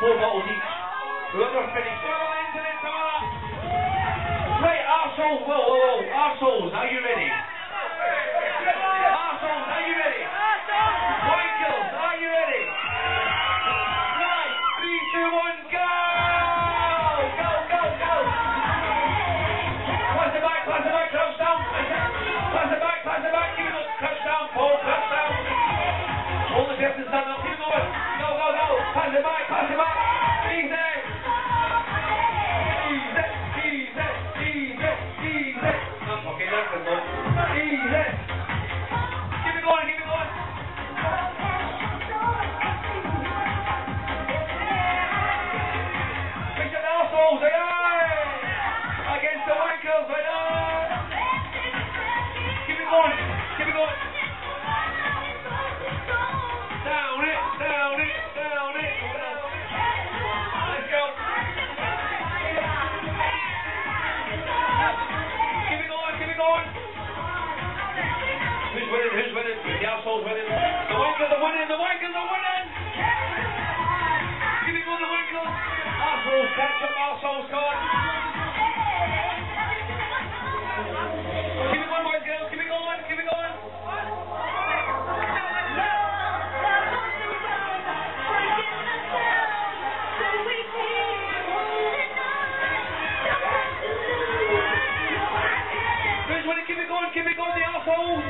4 bottles each. Whoever finished. Right, arseholes, whoa. Arseholes, are you ready? Arseholes, are you ready? Wankles, are you ready? Right, 3, 2, 1, go! Go! Pass it back, crouch down. Pass it back, keep it up, crouch down, Paul, crouch down. Hold the distance, stand up, keep it going. Go. Pass it back. Easy. Not fucking nothing, but easy. Keep it going. Push your arseholes, against the wankles, Keep it going. Down it. Let's go. Keep it going. Who's winning? The arsehole's winning. The wankles are winning. Keep it going, the wankles. Arseholes catch up, arseholes caught. Keep it going, boys, girls. Keep it going. Keep it going, the arseholes.